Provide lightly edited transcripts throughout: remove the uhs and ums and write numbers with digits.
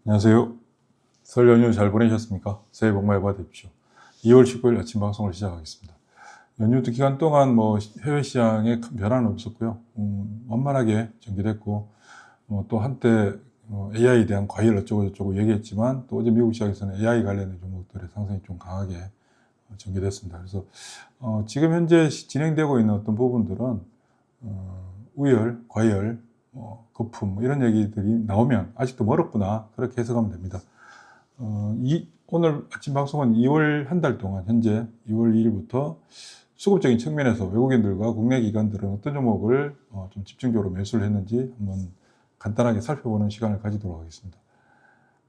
안녕하세요. 설 연휴 잘 보내셨습니까? 새해 복 많이 받으십시오. 2월 19일 아침 방송을 시작하겠습니다. 연휴 기간 동안 해외 시장에 큰 변화는 없었고요. 완만하게 전개됐고, 또 한때 AI에 대한 과열 어쩌고 얘기했지만, 또 어제 미국 시장에서는 AI 관련된 종목들의 상승이 좀 강하게 전개됐습니다. 그래서 지금 현재 진행되고 있는 어떤 부분들은 우열, 과열, 거품 이런 얘기들이 나오면 아직도 멀었구나, 그렇게 해석하면 됩니다. 오늘 아침 방송은 2월 한 달 동안 현재 2월 2일부터 수급적인 측면에서 외국인들과 국내 기관들은 어떤 종목을 좀 집중적으로 매수를 했는지 한번 간단하게 살펴보는 시간을 가지도록 하겠습니다.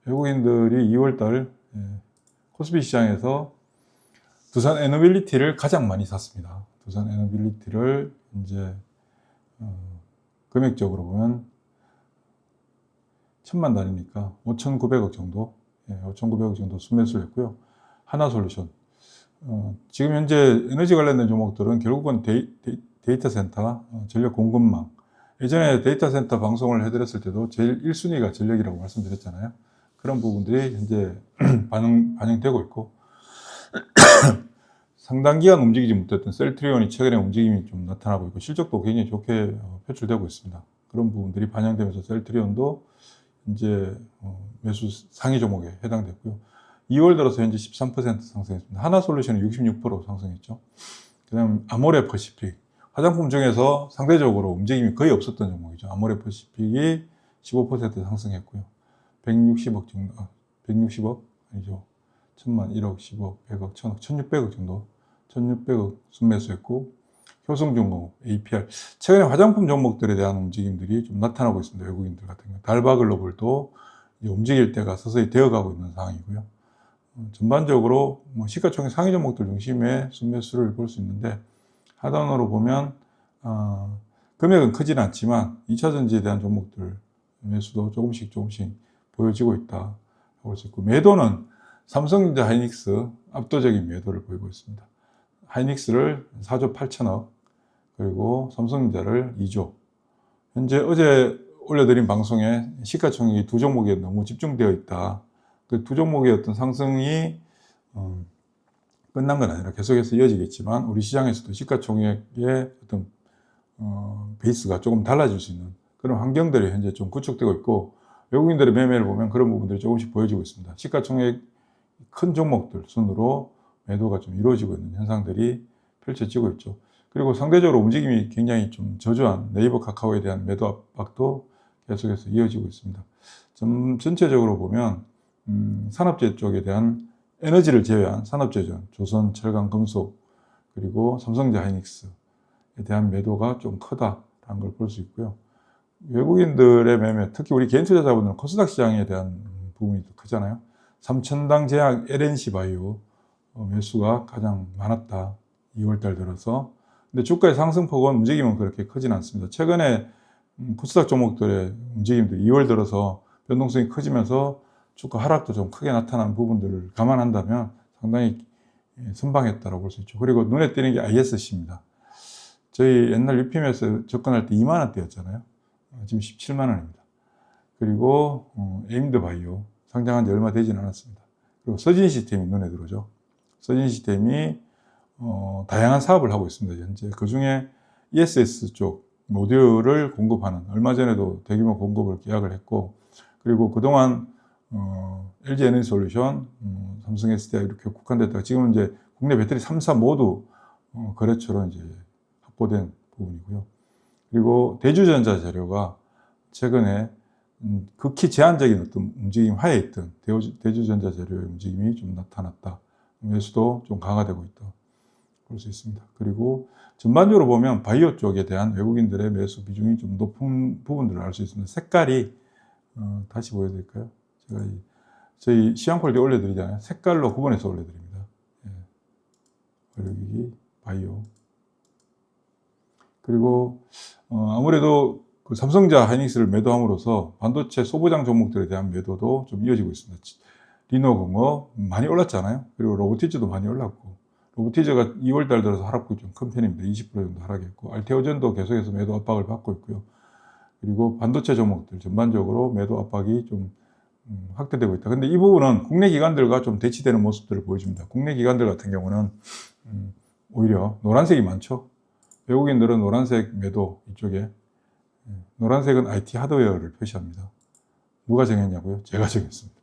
외국인들이 2월달 코스피 시장에서 두산 에너빌리티를 가장 많이 샀습니다. 두산 에너빌리티를 이제 금액적으로 보면 1000만 단위니까 5,900억 정도, 5,900억 정도 순매수를 했고요. 하나솔루션. 지금 현재 에너지 관련된 종목들은 결국은 데이터 센터, 전력 공급망. 예전에 데이터 센터 방송을 해드렸을 때도 제일 1순위가 전력이라고 말씀드렸잖아요. 그런 부분들이 현재 반영되고 있고, 상당 기간 움직이지 못했던 셀트리온이 최근에 움직임이 좀 나타나고 있고, 실적도 굉장히 좋게 표출되고 있습니다. 그런 부분들이 반영되면서 셀트리온도 이제 매수 상위 종목에 해당됐고요. 2월 들어서 현재 13% 상승했습니다. 하나솔루션은 66% 상승했죠. 그 다음 아모레퍼시픽, 화장품 중에서 상대적으로 움직임이 거의 없었던 종목이죠. 아모레퍼시픽이 15% 상승했고요. 160억 정도, 160억 아니죠. 1000만, 1억, 10억, 100억, 1000억, 1600억 정도, 1600억 순매수했고, 효성중공업, APR. 최근에 화장품 종목들에 대한 움직임들이 좀 나타나고 있습니다. 외국인들 같은 경우. 달바글로벌도 움직일 때가 서서히 되어가고 있는 상황이고요. 전반적으로 시가총액 상위 종목들 중심의 순매수를 볼 수 있는데, 하단으로 보면 금액은 크지는 않지만 2차전지에 대한 종목들 매수도 조금씩 보여지고 있다 볼 수 있고, 매도는 삼성전자 하이닉스 압도적인 매도를 보이고 있습니다. 하이닉스를 4조 8천억, 그리고 삼성전자를 2조. 현재 어제 올려드린 방송에 시가총액이 두 종목에 너무 집중되어 있다. 그 두 종목의 어떤 상승이 끝난 건 아니라 계속해서 이어지겠지만, 우리 시장에서도 시가총액의 어떤 베이스가 조금 달라질 수 있는 그런 환경들이 현재 좀 구축되고 있고, 외국인들의 매매를 보면 그런 부분들이 조금씩 보여지고 있습니다. 시가총액 큰 종목들 순으로 매도가 좀 이루어지고 있는 현상들이 펼쳐지고 있죠. 그리고 상대적으로 움직임이 굉장히 좀 저조한 네이버 카카오에 대한 매도 압박도 계속해서 이어지고 있습니다. 전체적으로 보면 산업재 쪽에 대한 에너지를 제외한 산업재전, 조선, 철강, 금속, 그리고 삼성전자 하이닉스에 대한 매도가 좀 크다라는 걸 볼 수 있고요. 외국인들의 매매, 특히 우리 개인 투자자분들은 코스닥 시장에 대한 부분이 더 크잖아요. 삼천당 제약, LNC 바이오 매수가 가장 많았다. 2월달 들어서. 근데 주가의 상승폭은 움직임은 그렇게 크진 않습니다. 최근에 코스닥 종목들의 움직임들이 2월 들어서 변동성이 커지면서 주가 하락도 좀 크게 나타난 부분들을 감안한다면 상당히 선방했다고 볼 수 있죠. 그리고 눈에 띄는 게 ISC입니다. 저희 옛날 유피엠에서 접근할 때 2만 원대였잖아요. 지금 17만 원입니다. 그리고 에임드 바이오 상장한 지 얼마 되지는 않았습니다. 그리고 서진 시스템이 눈에 들어오죠. 서진 시스템이 다양한 사업을 하고 있습니다. 현재 그 중에 ESS 쪽 모듈을 공급하는, 얼마 전에도 대규모 공급을 계약을 했고, 그리고 그동안 LG 에너지솔루션, 삼성 SDI 이렇게 국한됐다가 지금은 이제 국내 배터리 3사 모두 거래처로 이제 확보된 부분이고요. 그리고 대주전자 재료가 최근에 극히 제한적인 어떤 움직임 하에 있던 대주전자 재료의 움직임이 좀 나타났다. 매수도 좀 강화되고 있다 볼 수 있습니다. 그리고 전반적으로 보면 바이오 쪽에 대한 외국인들의 매수 비중이 좀 높은 부분들을 알 수 있습니다. 색깔이 다시 보여드릴까요? 제가 저희 시황폴더에 올려드리잖아요. 색깔로 구분해서 올려드립니다. 여기 바이오. 그리고 아무래도 그 삼성전자 하이닉스를 매도함으로써 반도체 소부장 종목들에 대한 매도도 좀 이어지고 있습니다. 리노공업 많이 올랐잖아요. 그리고 로보티즈도 많이 올랐고, 로보티즈가 2월달 들어서 하락폭이 좀 큰 편입니다. 20% 정도 하락했고, 알테오전도 계속해서 매도 압박을 받고 있고요. 그리고 반도체 종목들 전반적으로 매도 압박이 좀 확대되고 있다. 근데 이 부분은 국내 기관들과 좀 대치되는 모습들을 보여줍니다. 국내 기관들 같은 경우는 오히려 노란색이 많죠. 외국인들은 노란색 매도 이쪽에, 노란색은 IT 하드웨어를 표시합니다. 누가 정했냐고요? 제가 정했습니다.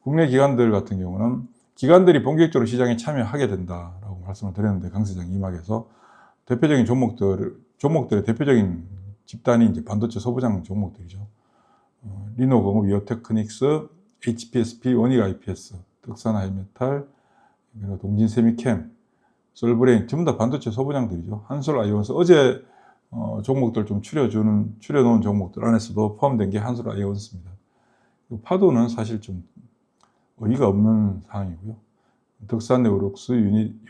국내 기관들 같은 경우는 기관들이 본격적으로 시장에 참여하게 된다라고 말씀을 드렸는데, 강세장 2막에서 대표적인 종목들의 대표적인 집단이 이제 반도체 소부장 종목들이죠. 리노공업, 위어테크닉스, HPSP, 원익 IPS, 덕산 하이메탈, 그리고 동진세미캠, 솔브레인, 전부 다 반도체 소부장들이죠. 한솔 아이온스, 어제 종목들 좀 추려놓은 종목들 안에서도 포함된 게 한솔 아이온스입니다. 파도는 사실 좀 의의가 없는 상황이고요. 덕산 네오룩스,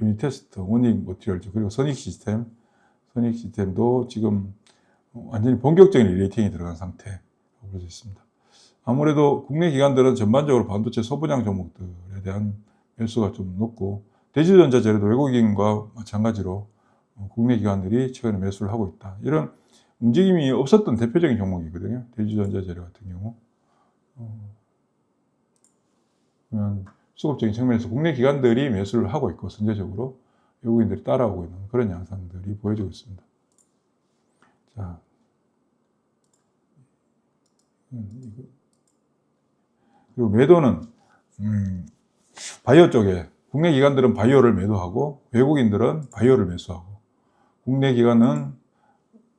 유니테스트, 원익 머티리얼즈, 그리고 선익시스템도 지금 완전히 본격적인 리레이팅이 들어간 상태라고 볼 수 있습니다. 아무래도 국내 기관들은 전반적으로 반도체 소부장 종목들에 대한 매수가 좀 높고, 대지전자 재료도 외국인과 마찬가지로 국내 기관들이 최근에 매수를 하고 있다. 이런 움직임이 없었던 대표적인 종목이거든요. 대지전자 재료 같은 경우. 그러면 수급적인 측면에서 국내 기관들이 매수를 하고 있고, 선제적으로 외국인들이 따라오고 있는 그런 양상들이 보여지고 있습니다. 자, 그리고 매도는 바이오 쪽에 국내 기관들은 바이오를 매도하고 외국인들은 바이오를 매수하고, 국내 기관은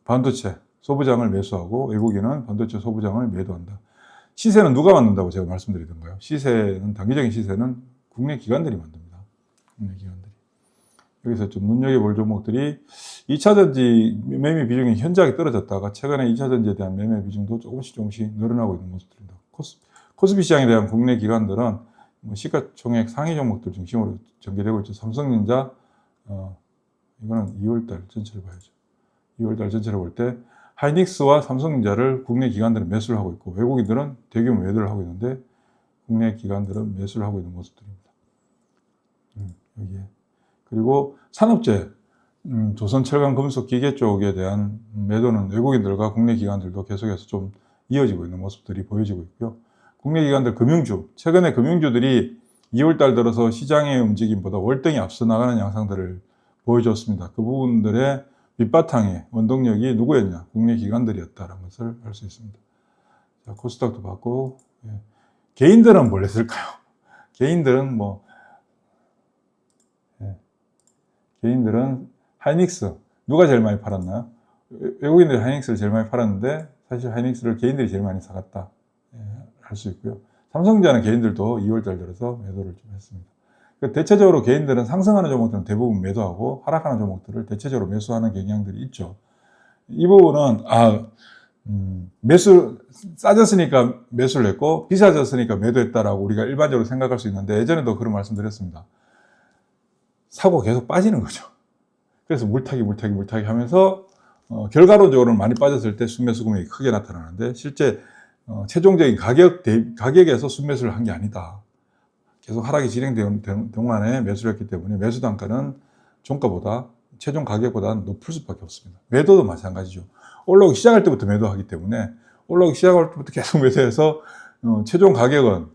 반도체 소부장을 매수하고 외국인은 반도체 소부장을 매도한다. 시세는 누가 만든다고 제가 말씀드리던가요? 시세는, 단기적인 시세는 국내 기관들이 만듭니다. 국내 기관들이. 여기서 좀 눈여겨볼 종목들이 2차전지 매매 비중이 현저하게 떨어졌다가 최근에 2차전지에 대한 매매 비중도 조금씩 늘어나고 있는 모습들입니다. 코스피 시장에 대한 국내 기관들은 시가총액 상위 종목들 중심으로 전개되고 있죠. 삼성전자, 이거는 2월달 전체를 봐야죠. 2월달 전체를 볼 때 하이닉스와 삼성전자를 국내 기관들은 매수를 하고 있고, 외국인들은 대규모 매도를 하고 있는데 국내 기관들은 매수를 하고 있는 모습들입니다. 여기에. 그리고 산업재, 조선, 철강, 금속, 기계 쪽에 대한 매도는 외국인들과 국내 기관들도 계속해서 좀 이어지고 있는 모습들이 보여지고 있고요. 국내 기관들 금융주, 최근에 금융주들이 2월달 들어서 시장의 움직임보다 월등히 앞서 나가는 양상들을 보여줬습니다. 그 부분들의 밑바탕에 원동력이 누구였냐? 국내 기관들이었다는 것을 알 수 있습니다. 자, 코스닥도 봤고, 개인들은 뭘 했을까요? 개인들은 개인들은 하이닉스, 누가 제일 많이 팔았나요? 외국인들이 하이닉스를 제일 많이 팔았는데, 사실 하이닉스를 개인들이 제일 많이 사갔다 할 수 있고요. 삼성전자는 개인들도 2월달 들어서 매도를 좀 했습니다. 대체적으로 개인들은 상승하는 종목들은 대부분 매도하고, 하락하는 종목들을 대체적으로 매수하는 경향들이 있죠. 이 부분은 매수 싸졌으니까 매수를 했고 비싸졌으니까 매도했다라고 우리가 일반적으로 생각할 수 있는데, 예전에도 그런 말씀드렸습니다. 사고 계속 빠지는 거죠. 그래서 물타기 하면서 결과론적으로는 많이 빠졌을 때 순매수 금액이 크게 나타나는데, 실제 최종적인 가격에서 순매수를 한 게 아니다. 계속 하락이 진행되는 동안에 매수를 했기 때문에 매수 단가는 종가보다, 최종 가격보다 높을 수밖에 없습니다. 매도도 마찬가지죠. 올라오기 시작할 때부터 매도하기 때문에 올라오기 시작할 때부터 계속 매도해서 최종 가격은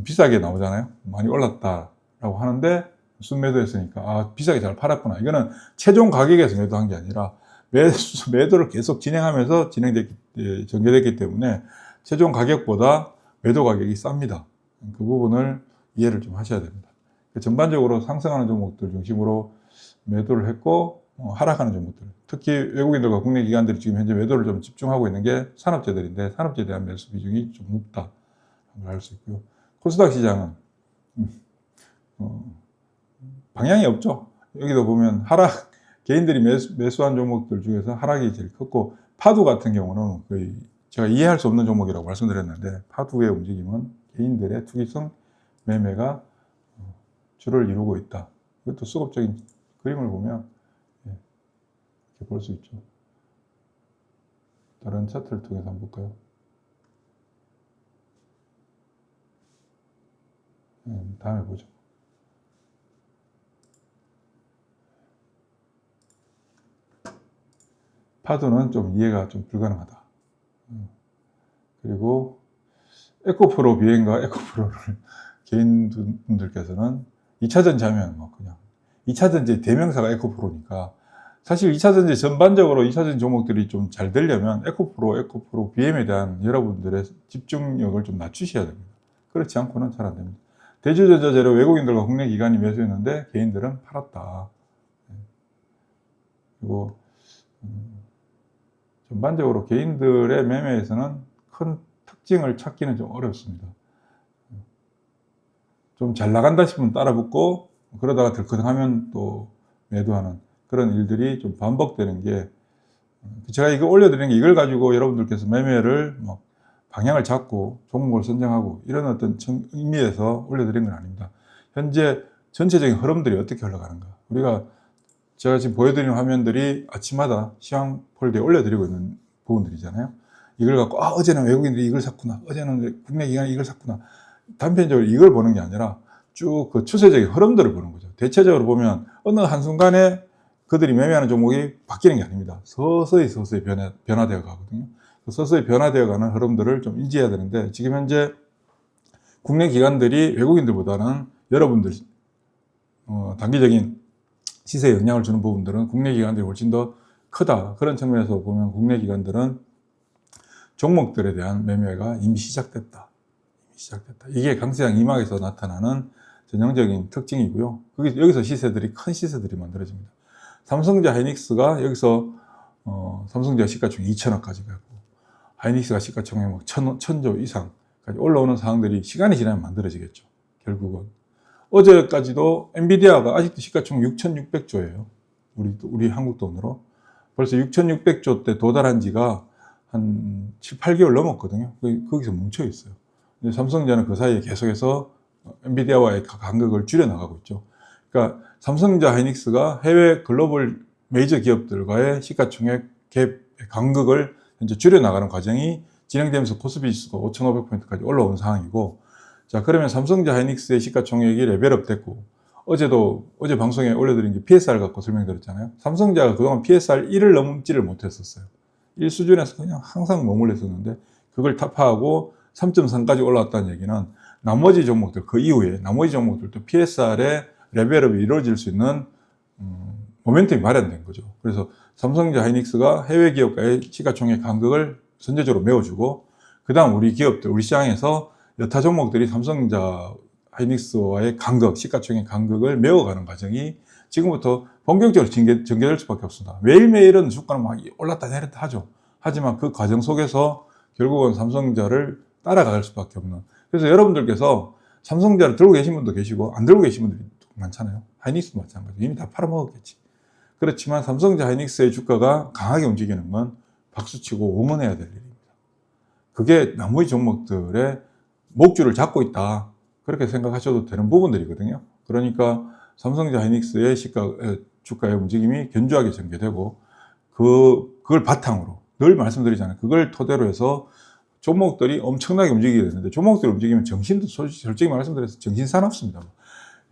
비싸게 나오잖아요. 많이 올랐다라고 하는데 순매도했으니까 비싸게 잘 팔았구나. 이거는 최종 가격에서 매도한 게 아니라 매도를 계속 진행하면서 전개됐기 때문에 최종 가격보다 매도 가격이 쌉니다. 그 부분을 이해를 좀 하셔야 됩니다. 전반적으로 상승하는 종목들 중심으로 매도를 했고, 하락하는 종목들, 특히 외국인들과 국내 기관들이 지금 현재 매도를 좀 집중하고 있는 게 산업재들인데, 산업재에 대한 매수 비중이 좀 높다는 걸 알 수 있고요. 코스닥 시장은 방향이 없죠. 여기도 보면 개인들이 매수한 종목들 중에서 하락이 제일 컸고, 파두 같은 경우는 거의 제가 이해할 수 없는 종목이라고 말씀드렸는데, 파두의 움직임은 개인들의 투기성 매매가 주를 이루고 있다. 이것도 수급적인 그림을 보면 이렇게 볼 수 있죠. 다른 차트를 통해서 한번 볼까요? 다음에 보죠. 파도는 좀 이해가 좀 불가능하다. 그리고 에코프로 비행과 에코프로를 개인분들께서는 2차전지 하면 뭐 그냥 2차전지 대명사가 에코프로니까 사실 2차전지 전반적으로 2차전지 종목들이 좀 잘 되려면 에코프로, BM에 대한 여러분들의 집중력을 좀 낮추셔야 됩니다. 그렇지 않고는 잘 안 됩니다. 대주전자재료 외국인들과 국내 기관이 매수했는데 개인들은 팔았다. 그리고 전반적으로 개인들의 매매에서는 큰 특징을 찾기는 좀 어렵습니다. 좀 잘 나간다 싶으면 따라 붙고 그러다가 덜컹하면 또 매도하는 그런 일들이 좀 반복되는 게, 제가 이거 올려드리는 게 이걸 가지고 여러분들께서 매매를 뭐 방향을 잡고 종목을 선정하고 이런 어떤 의미에서 올려드린 건 아닙니다. 현재 전체적인 흐름들이 어떻게 흘러가는가, 우리가 제가 지금 보여드리는 화면들이 아침마다 시황 폴더에 올려드리고 있는 부분들이잖아요. 이걸 갖고 어제는 외국인들이 이걸 샀구나, 어제는 국내 기관이 이걸 샀구나, 단편적으로 이걸 보는 게 아니라 쭉 그 추세적인 흐름들을 보는 거죠. 대체적으로 보면 어느 한순간에 그들이 매매하는 종목이 바뀌는 게 아닙니다. 서서히 변화되어 가거든요. 서서히 변화되어 가는 흐름들을 좀 인지해야 되는데, 지금 현재 국내 기관들이 외국인들보다는 여러분들 단기적인 시세에 영향을 주는 부분들은 국내 기관들이 훨씬 더 크다. 그런 측면에서 보면 국내 기관들은 종목들에 대한 매매가 이미 시작됐다. 이게 강세장 이막에서 나타나는 전형적인 특징이고요. 여기서 큰 시세들이 만들어집니다. 삼성전자 하이닉스가 여기서 삼성전자 시가총액 2천억까지 가고 하이닉스가 시가총액 뭐 1,000조 이상까지 올라오는 상황들이 시간이 지나면 만들어지겠죠. 결국은 어제까지도 엔비디아가 아직도 시가총액 6,600조예요. 우리 한국 돈으로 벌써 6,600조 때 도달한 지가 한 7, 8개월 넘었거든요. 거기서 멈춰 있어요. 근데 삼성전자는 그 사이에 계속해서 엔비디아와의 간극을 줄여나가고 있죠. 그러니까 삼성전자 하이닉스가 해외 글로벌 메이저 기업들과의 시가총액 갭 간극을 현재 줄여나가는 과정이 진행되면서 코스피 지수가 5,500포인트까지 올라온 상황이고, 자, 그러면 삼성전자 하이닉스의 시가총액이 레벨업 됐고, 어제 방송에 올려드린 게 PSR 갖고 설명드렸잖아요. 삼성전자가 그동안 PSR 1을 넘지를 못했었어요. 1 수준에서 그냥 항상 머물렀었는데, 그걸 타파하고 3.3까지 올라왔다는 얘기는 나머지 종목들, 그 이후에 나머지 종목들도 PSR의 레벨업이 이루어질 수 있는 모멘텀이 마련된 거죠. 그래서 삼성전자 하이닉스가 해외 기업과의 시가총액 간극을 선제적으로 메워주고, 그 다음 우리 기업들, 우리 시장에서 여타 종목들이 삼성전자 하이닉스와의 시가총액 간극을 메워가는 과정이 지금부터 본격적으로 전개될 수밖에 없습니다. 매일매일은 주가는 막 올랐다 내렸다 하죠. 하지만 그 과정 속에서 결국은 삼성전자를 따라갈 수밖에 없는. 그래서 여러분들께서 삼성전자를 들고 계신 분도 계시고 안 들고 계신 분들이 많잖아요. 하이닉스도 마찬가지고 이미 다 팔아먹었겠지. 그렇지만 삼성전자 하이닉스의 주가가 강하게 움직이는 건 박수치고 응원해야 될 일입니다. 그게 나머지 종목들의 목줄을 잡고 있다, 그렇게 생각하셔도 되는 부분들이거든요. 그러니까 삼성전자 하이닉스의 주가의 움직임이 견조하게 전개되고, 그걸 바탕으로 늘 말씀드리잖아요. 그걸 토대로 해서 종목들이 엄청나게 움직이게 되는데, 종목들이 움직이면 정신도 솔직히 말씀드려서 정신 사납습니다.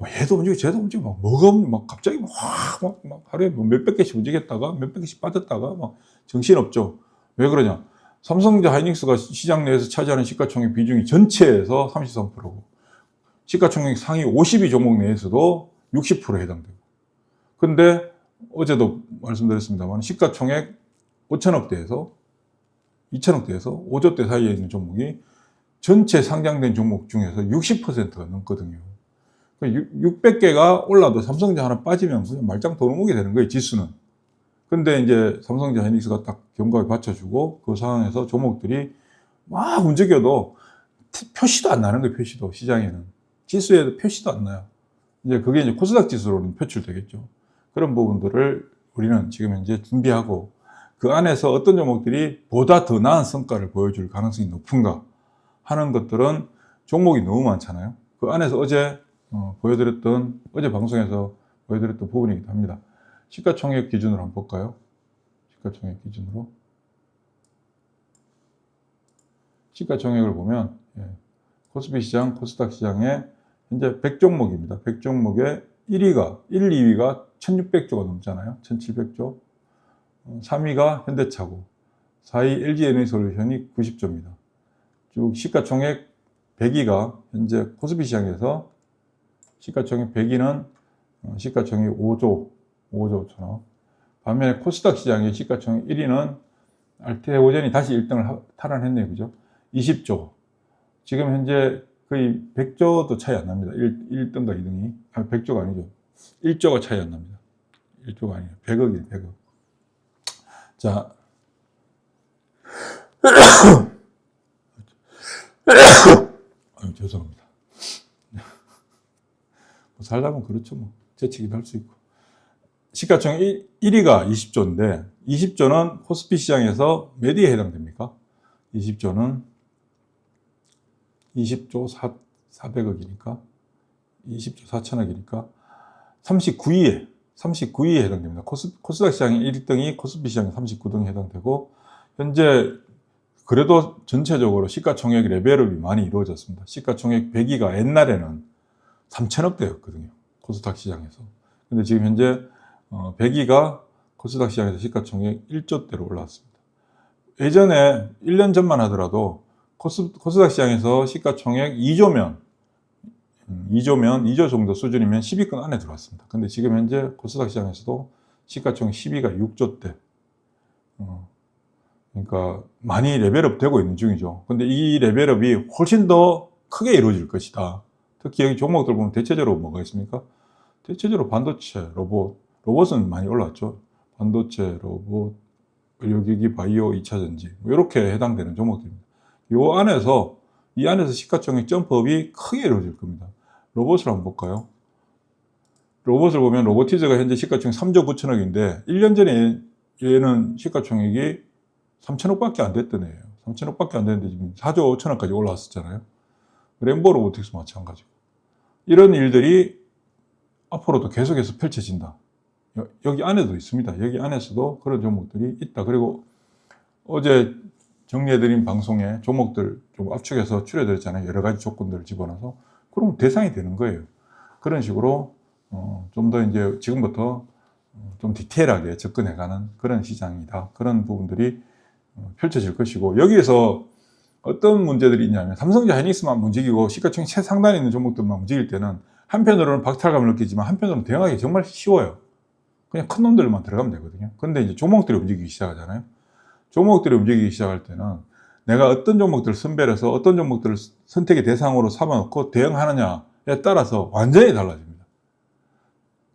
얘도 움직이고 쟤도 움직이고 막 갑자기 막 하루에 몇백 개씩 움직였다가 몇백 개씩 빠졌다가 막 정신없죠. 왜 그러냐? 삼성전자 하이닉스가 시장 내에서 차지하는 시가총액 비중이 전체에서 33%고 시가총액 상위 52 종목 내에서도 60%에 해당되고, 근데 어제도 말씀드렸습니다만 시가총액 5천억대에서 2천억대에서 5조대 사이에 있는 종목이 전체 상장된 종목 중에서 60%가 넘거든요. 600개가 올라도 삼성전자 하나 빠지면 그냥 말짱 도루묵이 되는 거예요, 지수는. 근데 이제 삼성전자 하이닉스가 딱 견고하게 받쳐주고 그 상황에서 종목들이 막 움직여도 표시도 안 나는 거예요, 표시도. 시장에는. 지수에도 표시도 안 나요. 이제 그게 이제 코스닥 지수로는 표출되겠죠. 그런 부분들을 우리는 지금 현재 준비하고, 그 안에서 어떤 종목들이 보다 더 나은 성과를 보여줄 가능성이 높은가 하는 것들은 종목이 너무 많잖아요. 그 안에서 어제 방송에서 보여드렸던 부분이기도 합니다. 시가총액 기준으로 한번 볼까요? 시가총액 기준으로. 시가총액을 보면, 코스피 시장, 코스닥 시장에 현재 100종목입니다. 100종목에 1, 2위가 1600조가 넘잖아요. 1700조. 3위가 현대차고, 4위 LG에너지솔루션이 90조입니다. 쭉 시가총액 100위가 현재 코스피 시장에서 시가총액 100위는 시가총액 5조 천억. 반면에 코스닥 시장의 시가총액 1위는 알테오젠이 다시 1등을 탈환했네요. 그죠? 20조. 지금 현재 거의 100조도 차이 안 납니다. 1등과 2등이. 100조가 아니죠. 1조가 차이 안 납니다. 1조가 아니에요. 100억이에요. 100억. 자. 죄송합니다. 살다 보면 그렇죠. 뭐. 재치기도 할 수 있고. 시가총액 1위가 20조인데 20조는 코스피 시장에서 몇 위에 해당됩니까? 20조는 20조 400억이니까 20조 4천억이니까 39위에 해당됩니다. 코스닥 시장의 1등이 코스피 시장의 39등에 해당되고 현재 그래도 전체적으로 시가총액 레벨업이 많이 이루어졌습니다. 시가총액 100위가 옛날에는 3천억대였거든요. 코스닥 시장에서. 근데 지금 현재 100위가 코스닥 시장에서 시가총액 1조대로 올라왔습니다. 예전에 1년 전만 하더라도 코스닥 시장에서 시가총액 2조 정도 수준이면 10위권 안에 들어왔습니다. 근데 지금 현재 코스닥 시장에서도 시가총액 10위가 6조대. 그러니까 많이 레벨업 되고 있는 중이죠. 근데 이 레벨업이 훨씬 더 크게 이루어질 것이다. 특히 여기 종목들 보면 대체적으로 뭐가 있습니까? 대체적으로 반도체, 로봇은 많이 올랐죠. 반도체, 로봇, 의료기기, 바이오, 2차전지 이렇게 해당되는 종목들입니다. 이 안에서 시가총액 점프업이 크게 이루어질 겁니다. 로봇을 한번 볼까요? 로봇을 보면 로보티즈가 현재 시가총액 3조 9천억인데 1년 전에 얘는 시가총액이 3천억밖에 안 됐던 애예요. 3천억밖에 안 됐는데 지금 4조 5천억까지 올라왔었잖아요. 램보 로보틱스 마찬가지고. 이런 일들이 앞으로도 계속해서 펼쳐진다. 여기 안에도 있습니다. 여기 안에서도 그런 종목들이 있다. 그리고 어제 정리해드린 방송에 종목들 좀 압축해서 추려드렸잖아요. 여러 가지 조건들을 집어넣어서. 그럼 대상이 되는 거예요. 그런 식으로 좀 더 이제 지금부터 좀 디테일하게 접근해가는 그런 시장이다. 그런 부분들이 펼쳐질 것이고, 여기에서 어떤 문제들이 있냐면 삼성전자 하이닉스만 움직이고 시가총액 최상단에 있는 종목들만 움직일 때는 한편으로는 박탈감을 느끼지만 한편으로는 대응하기 정말 쉬워요. 그냥 큰 놈들만 들어가면 되거든요. 근데 이제 종목들이 움직이기 시작하잖아요. 종목들이 움직이기 시작할 때는 내가 어떤 종목들을 선별해서 어떤 종목들을 선택의 대상으로 삼아놓고 대응하느냐에 따라서 완전히 달라집니다.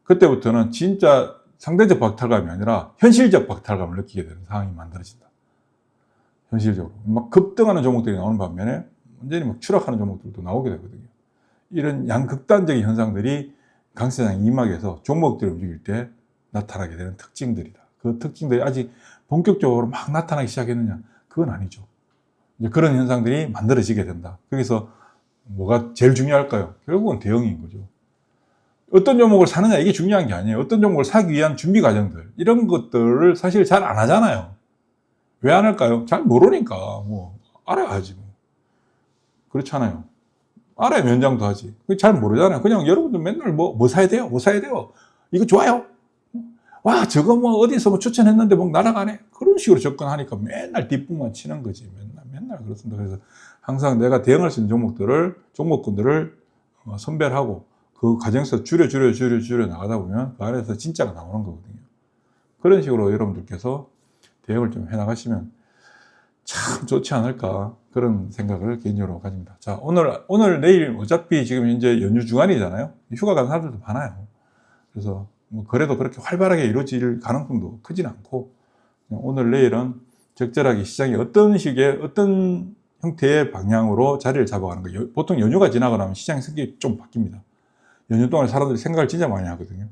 그때부터는 진짜 상대적 박탈감이 아니라 현실적 박탈감을 느끼게 되는 상황이 만들어진다. 현실적으로. 막 급등하는 종목들이 나오는 반면에 완전히 막 추락하는 종목들도 나오게 되거든요. 이런 양극단적인 현상들이 강세장 이막에서 종목들이 움직일 때 나타나게 되는 특징들이다. 그 특징들이 아직 본격적으로 막 나타나기 시작했느냐? 그건 아니죠. 이제 그런 현상들이 만들어지게 된다. 거기서 뭐가 제일 중요할까요? 결국은 대응인 거죠. 어떤 종목을 사느냐 이게 중요한 게 아니에요. 어떤 종목을 사기 위한 준비 과정들 이런 것들을 사실 잘 안 하잖아요. 왜 안 할까요? 잘 모르니까 뭐 알아야지 뭐. 그렇잖아요. 알아야 면장도 하지. 잘 모르잖아요. 그냥 여러분들 맨날 뭐 사야 돼요? 뭐 사야 돼요? 이거 좋아요? 와, 저거 뭐 어디서 뭐 추천했는데 뭐 날아가네? 그런 식으로 접근하니까 맨날 뒷북만 치는 거지. 맨날 그렇습니다. 그래서 항상 내가 대응할 수 있는 종목군들을 선별하고 그 과정에서 줄여 나가다 보면 그 안에서 진짜가 나오는 거거든요. 그런 식으로 여러분들께서 대응을 좀 해나가시면 참 좋지 않을까 그런 생각을 개인적으로 가집니다. 자, 오늘 내일 어차피 지금 현재 연휴 중간이잖아요. 휴가 가는 사람들도 많아요. 그래서 뭐 그래도 그렇게 활발하게 이루어질 가능성도 크진 않고 오늘 내일은 적절하게 시장이 어떤 형태의 방향으로 자리를 잡아가는 거예요. 보통 연휴가 지나고 나면 시장의 성격이 좀 바뀝니다. 연휴 동안 사람들이 생각을 진짜 많이 하거든요.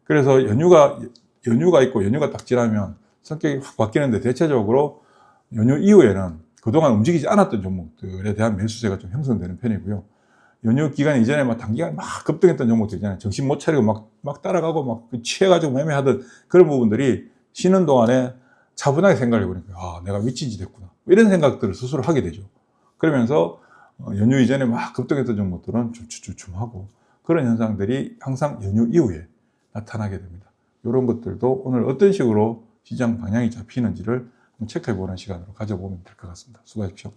그래서 연휴가 있고 연휴가 딱 지나면 성격이 확 바뀌는데 대체적으로 연휴 이후에는 그동안 움직이지 않았던 종목들에 대한 매수세가 좀 형성되는 편이고요. 연휴 기간 이전에 막 단기간에 막 급등했던 종목들 있잖아요. 정신 못 차리고 막 따라가고 막 취해가지고 매매하던 그런 부분들이 쉬는 동안에 차분하게 생각해 보니까 아, 내가 위치인지 됐구나. 이런 생각들을 스스로 하게 되죠. 그러면서 연휴 이전에 막 급등했던 종목들은 주춤하고 그런 현상들이 항상 연휴 이후에 나타나게 됩니다. 이런 것들도 오늘 어떤 식으로 시장 방향이 잡히는지를 체크해 보는 시간으로 가져보면 될 것 같습니다. 수고하십시오.